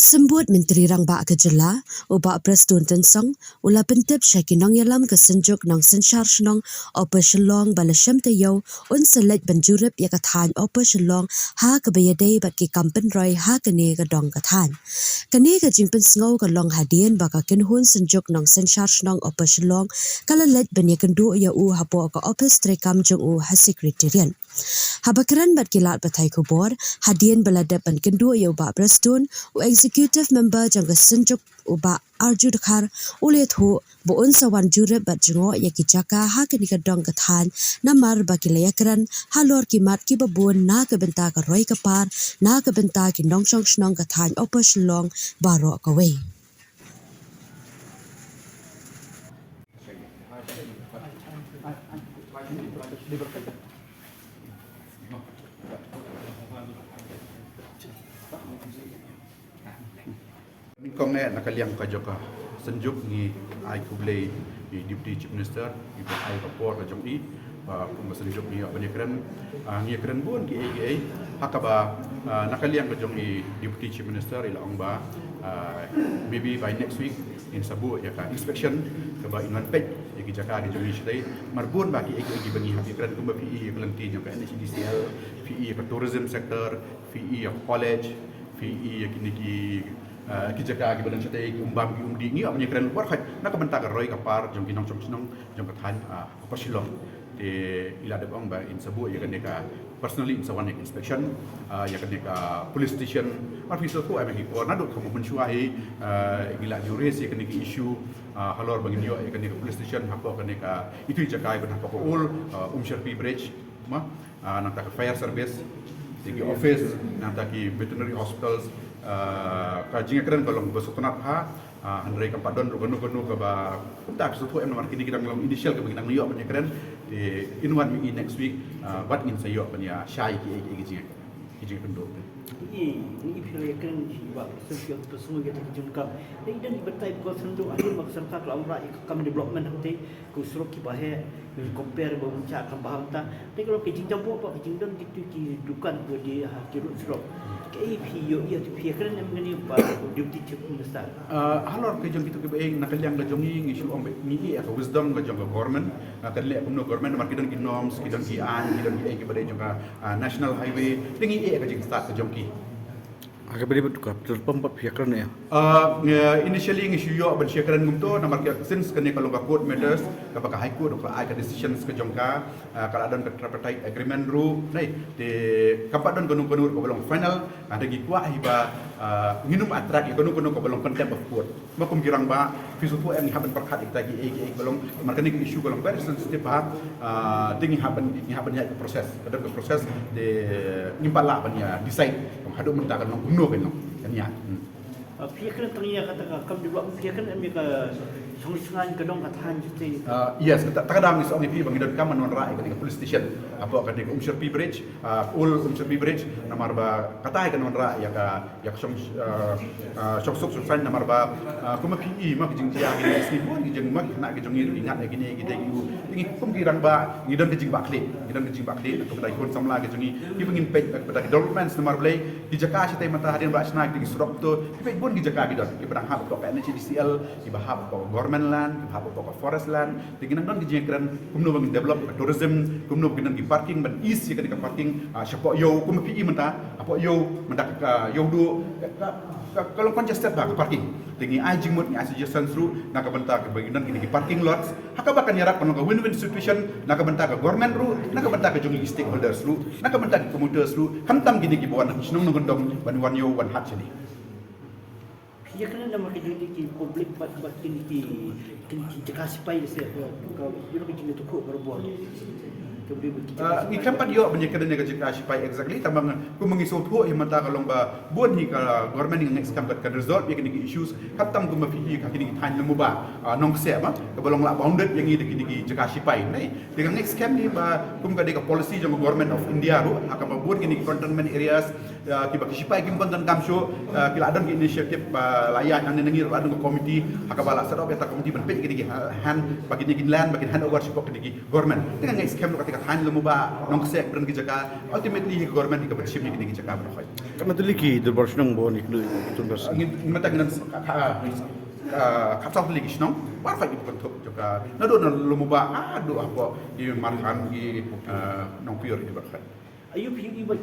Usembut Menteri Rangba Kejela, Ubak Presiden Tensong, Ula Pentip Syakinong Yalam Kesenjuk Nong Sensyar Shenong, Opa Shelong Balasham Tayau, Un Selet Benjurip Yakatan Opa Shelong, Ha Kebayadei Bat Ki Kampen Roy Ha Kene Kedong Katan. Kene Kejingpen Sngau Kalong Hadian Baka Kenhun Senjuk Nong Sensyar Shenong Opa Shelong, Kalalet Benyakendu Ya U Hapo Ka Opis Trekam Jung U Hasekretarian. Habakaran Bat Kilat Batai Kubor, Hadian Baladap Ban Kendu Ya Ubak Presiden, Executive Member Jangka Senjuk Ubak Arju Dekar Uliat Hu Buun Sawan Jurep Bat Jengo Yaki Jaka Ha Kini Kedong Kethan Namar Baki Layakran Halor Kimat Ki Babun Na Kebenta Ka Roy Kapar Na Kebenta Ki Nongshong Shnong Kethan Opa Shelong Baro Kawai. Kong ne nakaliang ka joka senjuk ni ai kublei di deputy chief minister di ai rapport ka jong i kuma senjuk ni apa ni keren bun ki ai hakaba nakaliang ka jong i deputy chief minister ila ong ba maybe by next week in sabu ya ka inspection ka ba in one page ya ki jaka di jong i shidai marbun ba ki ai bangi habi keren kuma PE kelanti jong ka NHDCL PE ka tourism sector PE of college PE ya kini ki kijaka ki badan chatai umbam ki umdi ngi amnya keren luar khat nak benta ka roi ka par jong kinong chong sinong jong ka than apa silong te ila de bang ba in sabu ya kan ka personally in sawan inspection ya kan ka police station mar fiso ko ami ko na do ko mun shuai gila jures ya kan ki issue halor bangin yo ya kan ka police station hako kan ka itu jakai ban hako ul Sherpi bridge ma nang ta fire service di office nang ta ki veterinary hospitals kajing keren kalau bersutunat ha Andre Kampadon ganu ke ba tak sesuatu em nomor kini kita ngelam initial ke bagi New York punya keren di in one week next week what in sayo punya syai ki penduk ini pilih keren jiwa sosial tu semua kita jumpa dan dibertai buat sendu akhir maksudnya kalau orang kami development nanti kusrok ki bahe compare beruncak kan baham ta tapi kalau kecing campur apa kecing don gitu ki dukan buat dia kirut serok KP yo ya tu pihak keren yang mengani pa duty chief minister halor ke jong gitu ke baeng nakaliang ke jong ngi issue om ni ya wisdom ke jong government kan le kumno government mar kidon ki norms kidon ki an kidon ki bade jong national highway tingi ke jing start ke jong ki agak beri betul pempat pihak kerana initially ngi yo ban syakaran ngumto namar since kene kalau ka court matters kapag high court ka ai ka decisions ke jongka kalau adon ka tripartite agreement ru nai de kapag don gunung ko belum final ada gi kwa hiba nginum atrak ko ko belum contempt of court makum girang ba fisu tu em ni haban perkhat ikta gi belum mar kene issue belum very sensitive ba tingi haban ya proses kada ke proses de ngimpala ban ya decide hadu mentakan no kan ya pihak keren tengah kata kami development pihak keren mereka sungai kedong katahan jadi yes takadam ni soalnya pi bangidon kam non rai ketika police station apa kan di Sherpi bridge Sherpi bridge namar ba katai kan non rai ya song sok fan namar ba kuma PE mak jing tia ni sni pun jing mak nak ke jong ingat lagi ni kita ini kum kirang ba ngidon ke jing bakli ko dai kon samla ke jing pi bangin pej pada developments namar blai di jaka sitai mata hadian ba snack di surok to pi pun di jaka gidon di pedang hab ko NHDCL di bahab ko government land hab ko forest land tingin nang di jing keren kumno bang develop tourism kumno bang di parking ban easy ketika parking syapo yo kum PE menta apa yo mendak yo do kalau congested ba parking tingi ajing mut ni suggestion through nak benta ke bagian kini parking lots haka bakan yarap kono ka win-win situation nak benta ke government ru nak benta ke jungi stakeholders ru nak benta ke commuters ru hantam gini ki bawan sinong nongondom one yo one hat sini pihak keren nama kita di publik buat kini jika sipai saya kalau bila kita tu kok berbuat ni kampan yo banyak kedene ka jika sipai exactly tambang ku mengisut ho mata kalong ba bon hi ka government ng next kampat ka resolve ya kini issues katam ku mafi ka kini tan lemu ba nong se ba ka balong la bounded yang ini kini jika sipai nei dengan next camp ni ba kum ka de ka policy jong government of India ro aka ba bon kini cantonment areas kiba ki sipai kim bantan kamsho kila adon ki initiative layan ang nangir adon ko committee aka bala sa ta committee ban pe kini hand bagi ni land bagi hand over support kini government dengan next camp ka katahan lumaba nong sek beran kijaka ultimately government ka bership ni kijaka berkhoi Karena tu lagi terborong bon iklu itu bersih. ngin mata ngin kapsal lagi snong par khoi bentuk juga na do na lumaba adu apa i marhan gi nong pior ni berkhoi Ayup hiu ibat